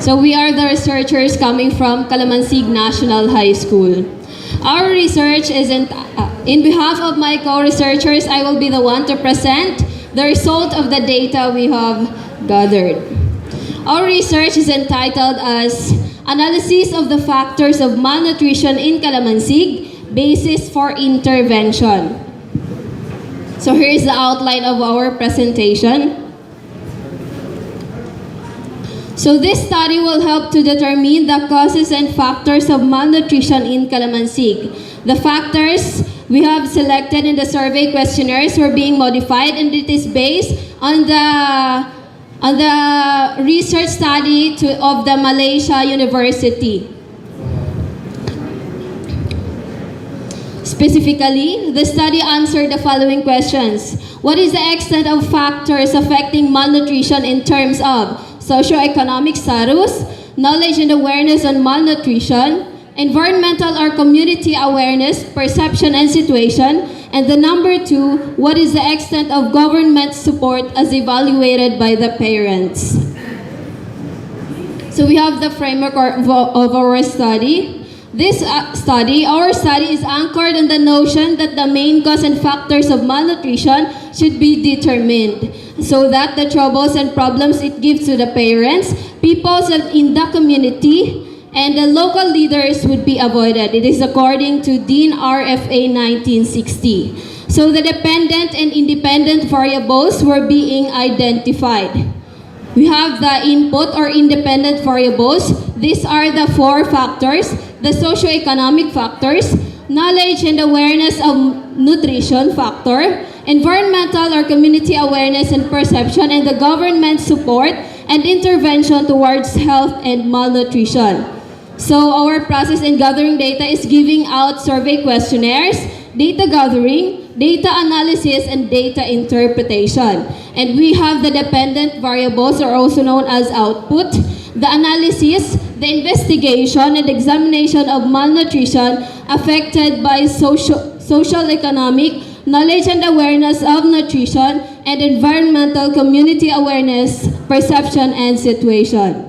So we are the researchers coming from Kalamansig National High School. Our research is in behalf of my co-researchers, I will be the one to present the result of the data we have gathered. Our research is entitled as Analysis of the Factors of Malnutrition in Kalamansig, Basis for Intervention. So here is the outline of our presentation. So this study will help to determine the causes and factors of malnutrition in Kalamansig. The factors we have selected in the survey questionnaires were being modified, and it is based on the research study of the Malaysia University. Specifically, the study answered the following questions. What is the extent of factors affecting malnutrition in terms of socioeconomic status, knowledge and awareness on malnutrition, environmental or community awareness, perception and situation, and the number 2, what is the extent of government support as evaluated by the parents? So we have the framework of our study. Our study is anchored on the notion that the main cause and factors of malnutrition should be determined so that the troubles and problems it gives to the parents, people in the community, and the local leaders would be avoided. It is according to Dean RFA 1960. So the dependent and independent variables were being identified. We have the input or independent variables. These are the 4 factors: the socioeconomic factors, knowledge and awareness of nutrition factor, environmental or community awareness and perception, and the government support and intervention towards health and malnutrition. So our process in gathering data is giving out survey questionnaires, data gathering, data analysis, and data interpretation. And we have the dependent variables, are also known as output, the analysis, the investigation, and examination of malnutrition affected by social economic, knowledge and awareness of nutrition, and environmental community awareness, perception, and situation.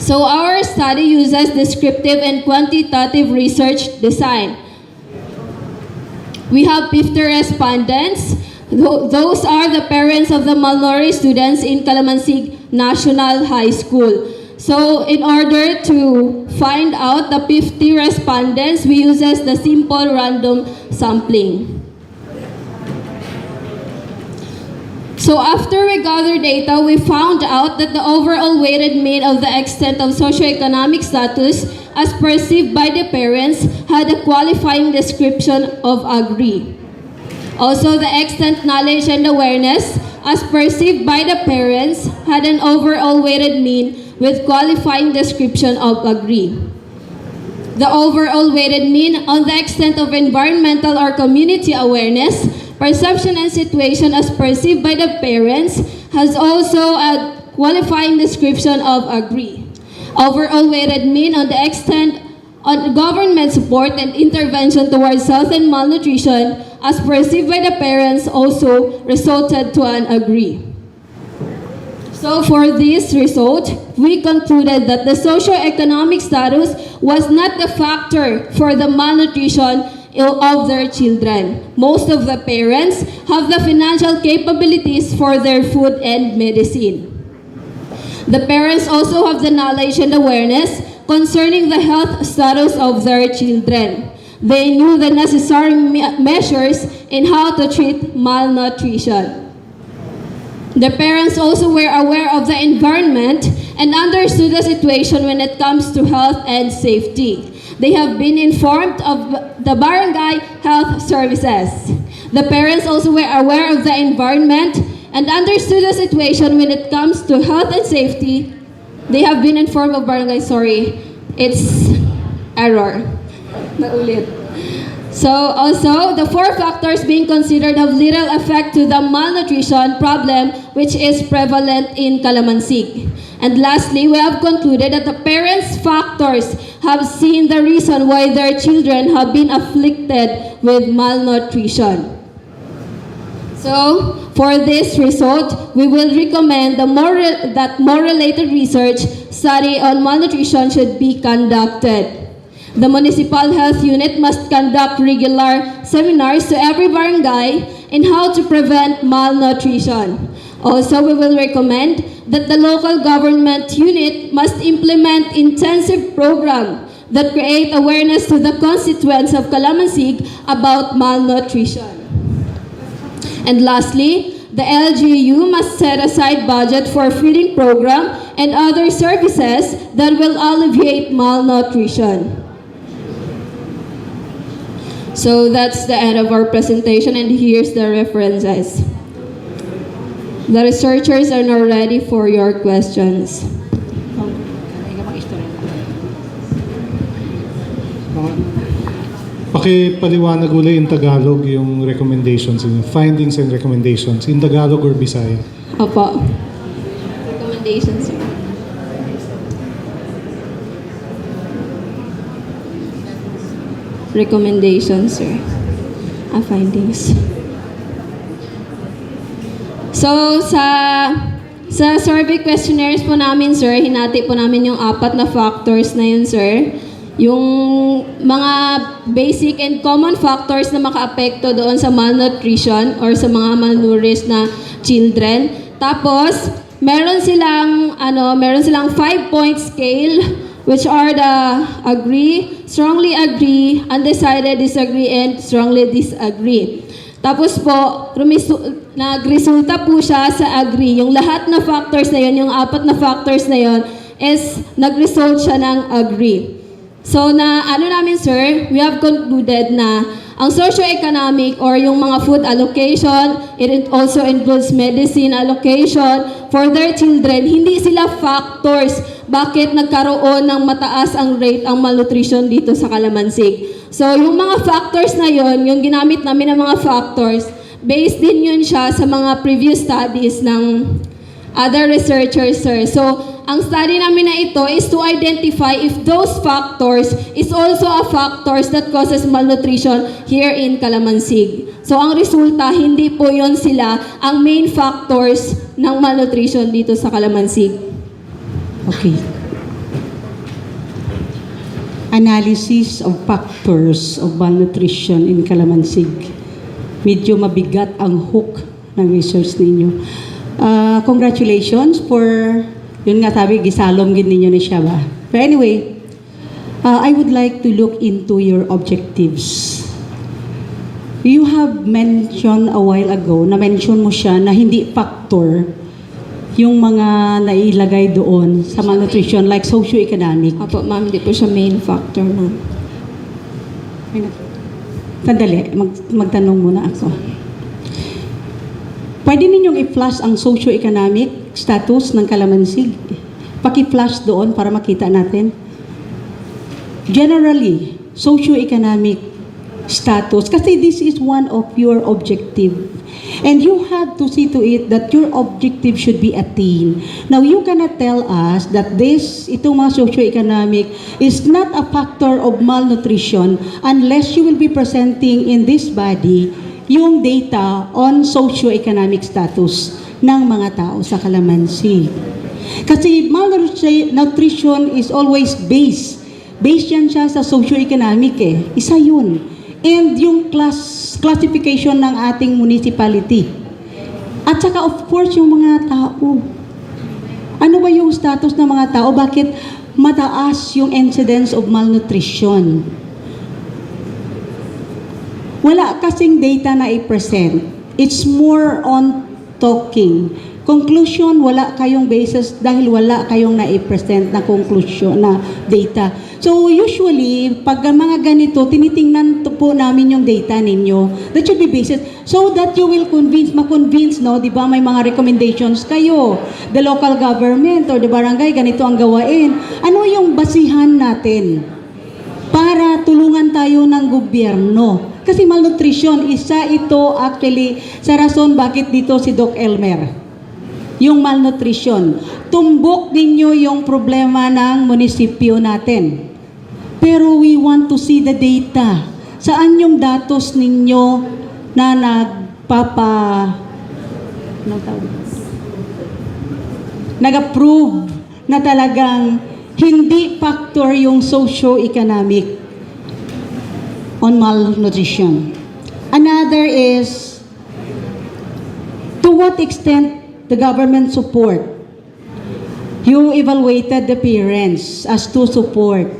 So our study uses descriptive and quantitative research design. We have 50 respondents. Those are the parents of the malnourished students in Kalamansig National High School. So in order to find out the 50 respondents, we use the simple random sampling. So after we gathered data, we found out that the overall weighted mean of the extent of socioeconomic status as perceived by the parents had a qualifying description of agree. Also, the extent knowledge and awareness as perceived by the parents had an overall weighted mean with qualifying description of agree. The overall weighted mean on the extent of environmental or community awareness, perception and situation as perceived by the parents has also a qualifying description of agree. Overall weighted mean on the extent on government support and intervention towards health and malnutrition as perceived by the parents also resulted to an agree. So for this result, we concluded that the socioeconomic status was not the factor for the malnutrition of their children. Most of the parents have the financial capabilities for their food and medicine. The parents also have the knowledge and awareness concerning the health status of their children. They knew the necessary measures in how to treat malnutrition. The parents also were aware of the environment and understood the situation when it comes to health and safety. They have been informed of the barangay health services. The parents also were aware of the environment and understood the situation when it comes to health and safety. They have been informed of barangay, it's error. Naulit. So also, the 4 factors being considered have little effect to the malnutrition problem which is prevalent in Kalamansig. And lastly, we have concluded that the parents' factors have seen the reason why their children have been afflicted with malnutrition. So, For this result, we will recommend that more related research study on malnutrition should be conducted. The municipal health unit must conduct regular seminars to every barangay in how to prevent malnutrition. Also, we will recommend that the local government unit must implement intensive program that create awareness to the constituents of Kalamansig about malnutrition. And lastly, the LGU must set aside budget for feeding program and other services that will alleviate malnutrition. So that's the end of our presentation, and here's the references. The researchers are now ready for your questions. Pakipaliwanag ulit in Tagalog yung recommendations, yung findings and recommendations. In Tagalog or Bisaya? Opo. Recommendations, sir. Recommendations, sir. Findings. So, sa survey questionnaires po namin, sir, hinati po namin yung 4 na factors na yun, sir. Yung mga basic and common factors na makaapekto doon sa malnutrition or sa mga malnourished na children. Tapos, meron silang 5-point scale, which are the agree, strongly agree, undecided, disagree, and strongly disagree. Tapos po, nagresulta po siya sa agree. Yung lahat na factors na yun, yung 4 na factors na yun, is nagresult siya ng agree. So namin, sir, we have concluded na ang socio-economic or yung mga food allocation, it also includes medicine allocation for their children. Hindi sila factors bakit nagkaroon ng mataas ang rate ang malnutrition dito sa Kalamansig. So yung mga factors na yon, yung ginamit namin ng mga factors, based din yun siya sa mga previous studies ng other researchers, sir. So ang study namin na ito is to identify if those factors is also a factors that causes malnutrition here in Kalamansig. So ang resulta, hindi po yon sila ang main factors ng malnutrition dito sa Kalamansig. Okay. Analysis of factors of malnutrition in Kalamansig. Medyo mabigat ang hook ng research ninyo. Congratulations for, yun nga sabi, gisalom gid ninyo ni siya ba? But anyway, I would like to look into your objectives. You have mentioned a while ago, na-mention mo siya na hindi factor yung mga nailagay doon sa malnutrition, like socio-economic. Opo, ma'am, hindi po siya main factor, ma'am. Sandali, magtanong muna ako. Pwede ninyong i-flash ang socio-economic status ng Kalamansig. Paki-flash doon para makita natin. Generally, socio-economic status, kasi this is one of your objective. And you have to see to it that your objective should be attained. Now, you cannot tell us that itong mga socio-economic is not a factor of malnutrition unless you will be presenting in this body yung data on socio-economic status ng mga tao sa Kalamansig. Kasi malnutrition is always based. Based yan siya sa socio-economic eh. Isa yun. And yung classification ng ating municipality. At saka of course yung mga tao. Ano ba yung status ng mga tao? Bakit mataas yung incidence of malnutrition? Wala kasing data na i-present. It's more on talking. Conclusion, wala kayong basis dahil wala kayong na-i-present na conclusion, na data. So usually, pag mga ganito, tinitingnan po namin yung data ninyo. That should be basis. So that you will ma-convince, no? Di ba, may mga recommendations kayo. The local government or the barangay, ganito ang gawain. Ano yung basihan natin para tulungan tayo ng gobyerno? Kasi malnutrition, isa ito actually sa rason bakit dito si Doc Elmer. Yung malnutrition. Tumbok ninyo yung problema ng munisipyo natin. Pero we want to see the data. Saan yung datos ninyo na nag-approve na talagang hindi factor yung socio-economic on malnutrition. Another is, to what extent the government support? You evaluated the parents as to support.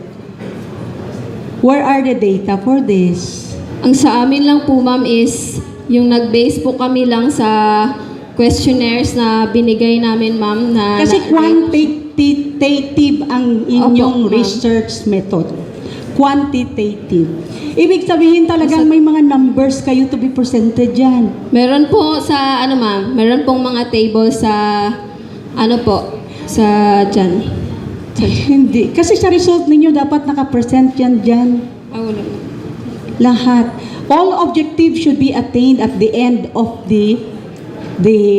Where are the data for this? Ang sa amin lang po, ma'am, is yung nag-base po kami lang sa questionnaires na binigay namin, ma'am. Kasi quantitative ang inyong Opo, ma'am. research method. Quantitative. Ibig sabihin talagang may mga numbers kayo to be presented dyan. Meron po sa, ma'am, meron pong mga table sa, sa dyan. Hindi. Kasi sa result ninyo dapat nakapresent yan dyan. Wala. Lahat. All objectives should be attained at the end of the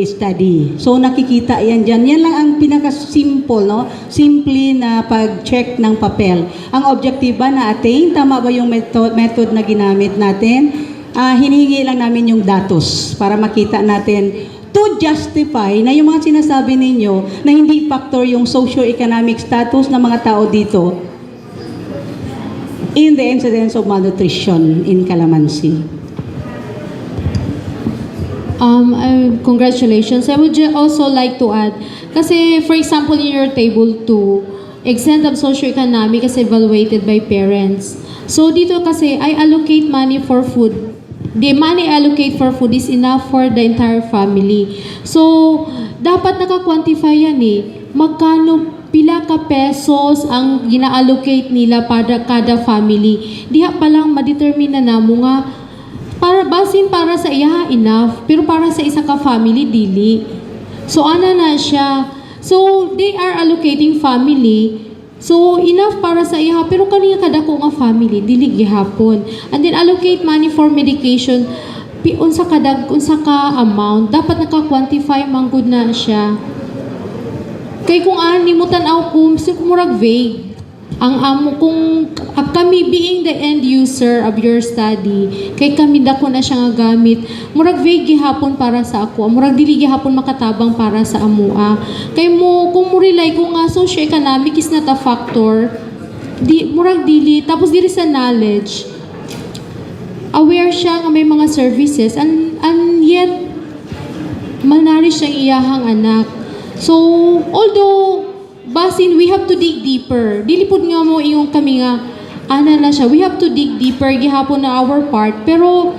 study. So nakikita yan dyan. Yan lang ang pinaka-simple, no? Simple na pag-check ng papel. Ang objective ba na-attain? Tama ba yung method na ginamit natin? Hinihingi lang namin yung datos para makita natin to justify na yung mga sinasabi ninyo na hindi factor yung socio-economic status ng mga tao dito in the incidence of malnutrition in Kalamansig. Congratulations. I would also like to add, kasi for example in your table 2, extent of socioeconomic is evaluated by parents. So dito kasi, I allocate money for food. The money I allocate for food is enough for the entire family. So, dapat naka-quantify yan magkano pila ka pesos ang gina-allocate nila para kada family. Diha pa lang ma-determine na mo nga basin para sa iya enough, pero para sa isa ka family dili. So ana na siya. So they are allocating family. So enough para sa iya, pero kaniya kadako nga family dili gihapon. And then allocate money for medication. Unsa ka amount dapat naka-quantify man gud na siya. Kay kung ani mo tan-aw kung murag vague. Ang amo kung kami being the end user of your study, kay kami dako na siya nga gamit, murag vague gihapon para sa ako, murag dili gihapon makatabang para sa amua. Kay mo kung mo rely kung nga socio-economic is not a factor, murag dili tapos diri sa knowledge. Aware siya nga may mga services and yet malnourished ang iyahang anak. So although basin, we have to dig deeper. Dili pud nga mo iyong kami nga, ana na siya. We have to dig deeper, gihapon na our part. Pero,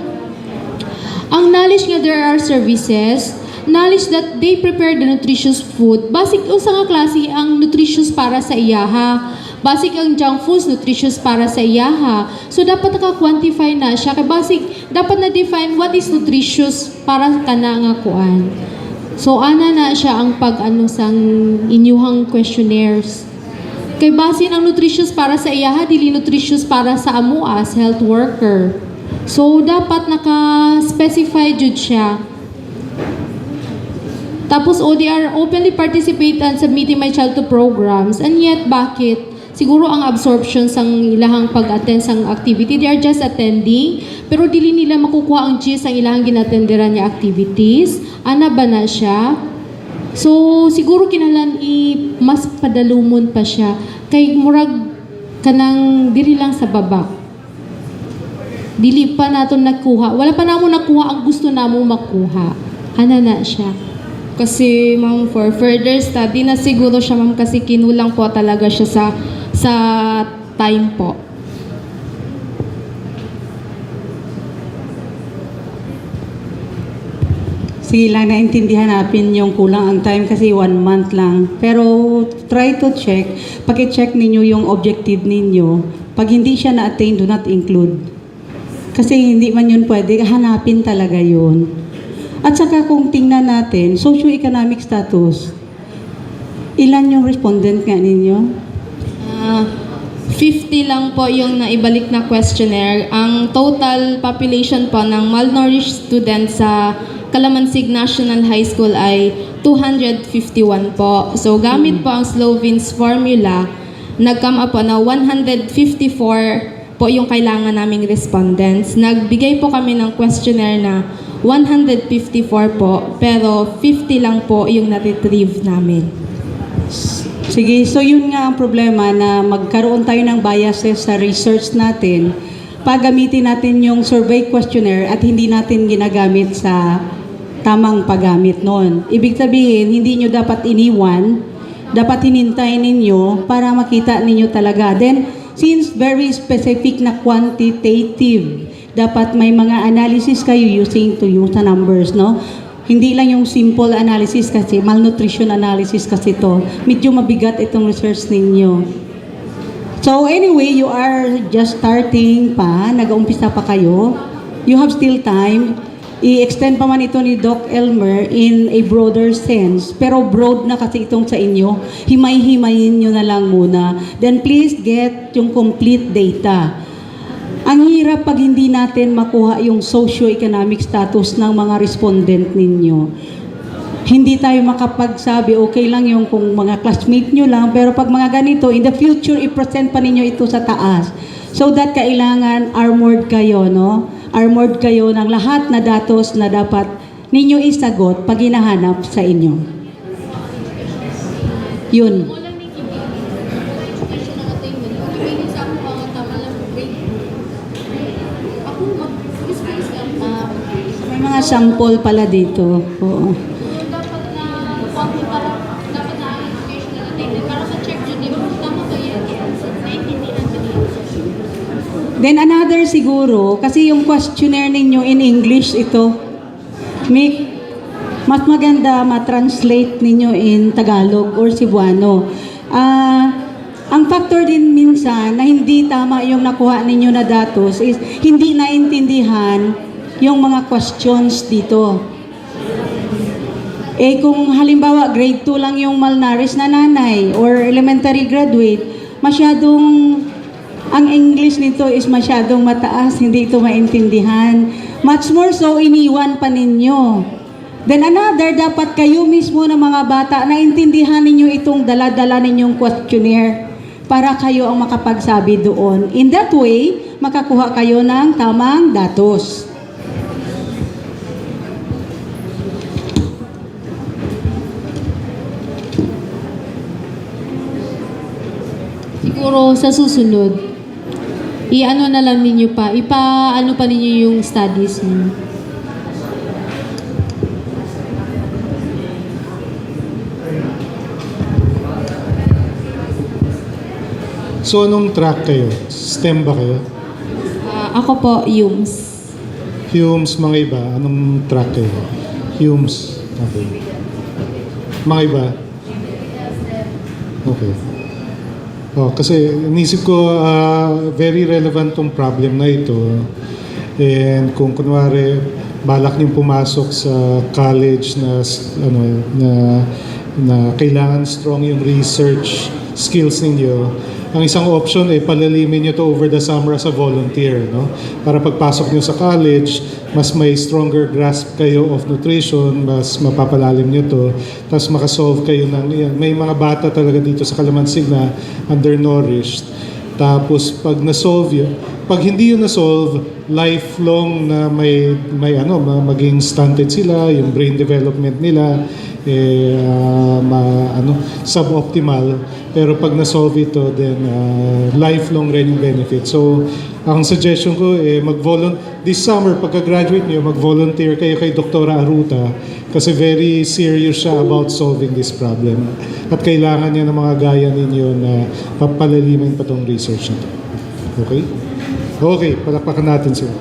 ang knowledge nga there are services, knowledge that they prepare the nutritious food. Basic, unsa nga klase ang nutritious para sa iyaha. Basic ang junk foods, nutritious para sa iyaha. So, dapat naka-quantify na siya. Kaya basic, dapat na-define what is nutritious para ka na nga kuan. So, ana na siya ang sang inyuhang questionnaires. Kay basin ang nutritious para sa iyaha, dili nutritious para sa amo as health worker. So, dapat naka-specify jud siya. Tapos, they are openly participate and submitting my child to programs. And yet, bakit? Siguro ang absorption sang ilahang pag-attend sang activity, they are just attending, pero dili nila makukuha ang gist ang ilahang ginatenderan niya activities. Ana ba na siya? So, siguro kinahanglan mas padalumon pa siya. Kay murag kanang diri lang sa baba. Dili pa naton nakuha. Wala pa namo nakuha ang gusto namo makuha. Ana na siya. Kasi, ma'am, for further study na siguro siya, ma'am, kasi kinulang po talaga siya sa time po. Sige lang, naintindihan natin yung kulang ang time kasi 1 month lang. Pero try to check, paki-check ninyo yung objective ninyo. Pag hindi siya na-attain, do not include. Kasi hindi man yun pwede, hanapin talaga yun. At saka kung tingnan natin, socio-economic status, ilan yung respondent nga ninyo? 50 lang po yung naibalik na questionnaire. Ang total population po ng malnourished students sa Kalamansig National High School ay 251 po. So gamit po ang Sloven's formula, nag-come up po na 154 po yung kailangan naming respondents. Nagbigay po kami ng questionnaire na 154 po, pero 50 lang po yung na-retrieve namin. Sige, so yun nga ang problema na magkaroon tayo ng biases sa research natin pag gamitin natin yung survey questionnaire at hindi natin ginagamit sa tamang paggamit nun. Ibig sabihin, hindi nyo dapat iniwan, dapat hinintay ninyo para makita ninyo talaga. Then, since very specific na quantitative, dapat may mga analysis kayo using sa numbers, no? Hindi lang yung simple analysis kasi, malnutrition analysis kasi to. Medyo mabigat itong research ninyo. So anyway, you are just starting pa, nag-uumpisa pa kayo. You have still time. I-extend pa man ito ni Doc Elmer in a broader sense. Pero broad na kasi itong sa inyo. Himay-himayin nyo na lang muna. Then please get yung complete data. Ang hirap pag hindi natin makuha yung socio-economic status ng mga respondent ninyo. Hindi tayo makapagsabi, okay lang yung kung mga classmate nyo lang, pero pag mga ganito, in the future, i-present pa ninyo ito sa taas. So that kailangan armored kayo, no? Armored kayo ng lahat na datos na dapat ninyo isagot pag hinahanap sa inyo. Yun. May mga sample pala dito. Oo. Then another siguro, kasi yung questionnaire ninyo in English ito, mas maganda ma-translate ninyo in Tagalog or Cebuano. Ang factor din minsan na hindi tama yung nakuha ninyo na datos is hindi naintindihan yung mga questions dito. Kung halimbawa grade 2 lang yung malnourished na nanay or elementary graduate, masyadong ang English nito is masyadong mataas, hindi ito maintindihan. Much more so, iniwan pa ninyo. Then another, dapat kayo mismo ng mga bata, naintindihan ninyo itong dala-dala ninyong questionnaire para kayo ang makapagsabi doon. In that way, makakuha kayo ng tamang datos. Siguro sa susunod, i-ano na lang ninyo pa, ipa-ano pa ninyo yung studies niyo. So, anong track kayo? STEM ba kayo? Ako po, Yums. Humes, mga iba. Anong track kayo? Humes. Okay. Mga iba? Okay. Oh, kasi inisip ko very relevant tong problem na ito. And kung kunwari balak niyong pumasok sa college na na kailangan strong yung research skills ninyo, ang isang option ay palalimin niyo to over the summer as a volunteer, no? Para pagpasok niyo sa college, mas may stronger grasp kayo of nutrition, mas mapapalalim niyo to, tapos makasolve kayo ng, may mga bata talaga dito sa Kalamansig na undernourished. Tapos pag na-solve yun, pag hindi yun na-solve, lifelong na may maging stunted sila, yung brain development nila suboptimal, pero pag na-solve ito, then lifelong rin yung benefit. So ang suggestion ko this summer pagka-graduate niyo, mag-volunteer kayo kay Dr. Aruta kasi very serious siya about solving this problem at kailangan niya ng mga gaya ninyo na papalalimin pa tong research nito. Okay? Okay, palakpakan natin sila.